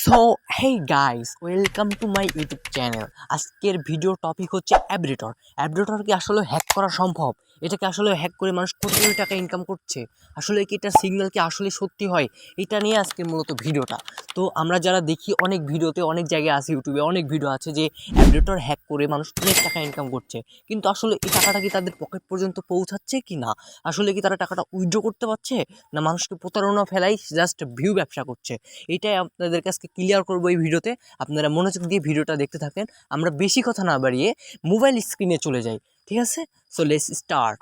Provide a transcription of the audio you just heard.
So hey guys, welcome to my YouTube channel. আজকের video topic হচ্ছে অ্যাব্রেটর। অ্যাব্রেটর কি আসলে হ্যাক করা সম্ভব? এটাকে আসলে হ্যাক করে মানুষ কোটি কোটি টাকা ইনকাম করছে? আসলে কি এটা সিগন্যাল কি আসলে সত্যি হয়? এটা নিয়ে আজকের মূলত ভিডিওটা। তো আমরা যারা দেখি অনেক ভিডিওতে, অনেক জায়গায় আছে, ইউটিউবে অনেক ভিডিও আছে যে অ্যাব্রেটর হ্যাক করে মানুষ অনেক টাকা ইনকাম করছে, কিন্তু আসলে এই টাকাটা কি তাদের পকেট পর্যন্ত পৌঁছাচ্ছে কি না? আসলে কি তারা টাকাটা উইথড্র করতে পারছে, না মানুষকে প্রতারণা ফেলাই জাস্ট ভিউ ব্যবসা করছে? এইটাই আপনাদের কাছে ক্লিয়ার করবো এই ভিডিওতে। আপনারা মনোযোগ দিয়ে ভিডিওটা দেখতে থাকেন। আমরা বেশি কথা না বাড়িয়ে মোবাইল স্ক্রিনে চলে যাই, ঠিক আছে? So let's start.